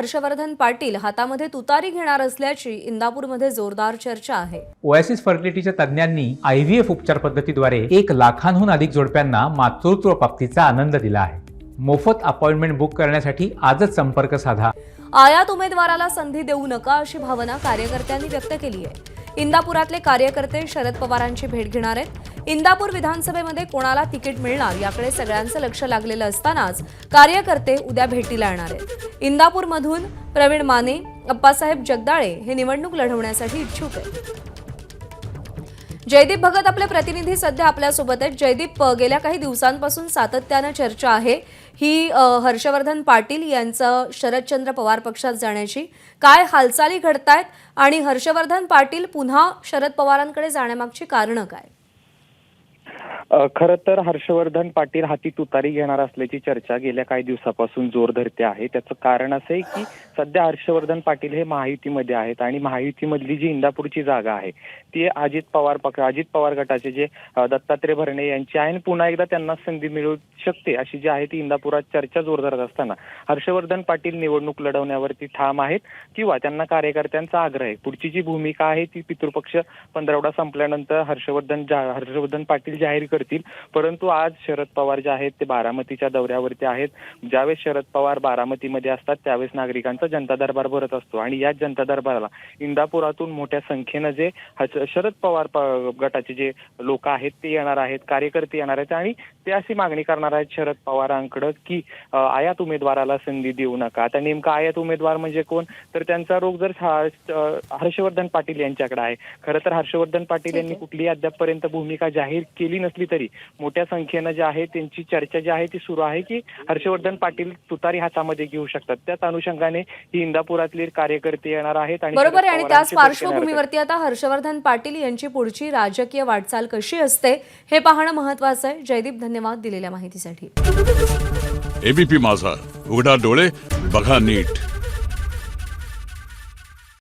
हर्षवर्धन पाटील हातामध्ये तुतारी घेणार असल्याची इंदापूरमध्ये जोरदार चर्चा आहे। ओएसिस फर्टिलिटीच्या तज्ञांनी IVF उपचार पद्धतीद्वारे 1 लाखांहून अधिक जोडप्यांना मातृत्व प्राप्तीचा आनंद दिला आहे। मोफत अपॉइंटमेंट बुक करण्यासाठी आजच संपर्क साधा। आयात उमेदवाराला संधी देऊ नका अशी भावना कार्यकर्त्यांनी व्यक्त केली आहे। इंदापुरातले कार्यकर्ते शरद पवारांची भेट घेणार आहेत। इंदापूर विधानसभेमध्ये कोणाला तिकीट मिळणार याकडे सगळ्यांचं लक्ष लागलेलं असतानाच कार्यकर्ते उद्या भेटीला येणार आहेत। इंदापूरमधून प्रवीण माने, अप्पासाहेब जगदाळे हे निवडणूक लढवण्यासाठी इच्छुक आहेत। जयदीप भगत आपले प्रतिनिधी सध्या आपल्यासोबत आहेत। जयदीप, गेल्या काही दिवसांपासून सातत्याने चर्चा आहे ही हर्षवर्धन पाटील यांचं शरदचंद्र पवार पक्षात जाण्याची। काय हालचाली घडतायत आणि हर्षवर्धन पाटील पुन्हा शरद पवारांकडे जाण्यामागची कारणं काय? खरं तर हर्षवर्धन पाटील हाती तुतारी घेणार असल्याची चर्चा गेल्या काही दिवसापासून जोर धरते आहे। त्याचं कारण असं आहे की सध्या हर्षवर्धन पाटील हे महायुतीमध्ये आहेत आणि महायुतीमधली जी इंदापूरची जागा आहे ती अजित पवार गटाचे जे दत्तात्रय भरणे यांची आहे आणि पुन्हा एकदा त्यांना संधी मिळू शकते अशी जी आहे ती इंदापुरात चर्चा जोर धरत असताना हर्षवर्धन पाटील निवडणूक लढवण्यावरती ठाम आहेत किंवा त्यांना कार्यकर्त्यांचा आग्रह आहे। पुढची जी भूमिका आहे ती पितृपक्ष पंधरवडा संपल्यानंतर हर्षवर्धन पाटील जाहीर करतील। परंतु आज शरद पवार जे आहेत ते बारामतीच्या दौऱ्यावरती आहेत। ज्यावेळेस शरद पवार बारामतीमध्ये असतात त्यावेळेस नागरिकांचा जनता दरबार भरत असतो आणि या जनता दरबाराला इंदापुरातून मोठ्या संख्येनं जे शरद पवार गटाचे जे लोक आहेत ते येणार आहेत, कार्यकर्ते येणार आहेत आणि ते अशी मागणी करणार आहेत शरद पवारांकडे की आयात उमेदवाराला संधी देऊ नका। आता नेमका आयात उमेदवार म्हणजे कोण, तर त्यांचा रोग जर हर्षवर्धन पाटील यांच्याकडे आहे। खरं तर हर्षवर्धन पाटील यांनी कुठलीही अद्यापपर्यंत भूमिका जाहीर केली नसली तरी मोठ्या संख्येनं जे आहे त्यांची चर्चा जी आहे ती सुरू आहे की हर्षवर्धन पाटील तुतारी हातामध्ये घेऊ शकतात। त्याच अनुषंगाने ही इंदापुरातले कार्यकर्ते येणार आहेत आणि बरोबर आहे। आणि त्याच पार्श्वभूमीवरती आता हर्षवर्धन पाटील यांची पुढची राजकीय वाटचाल कशी असते हे पाहणं महत्त्वाचं आहे। जयदीप, धन्यवाद दिलेल्या माहितीसाठी। एबीपी माझा, उघडा डोळे बघा नीट।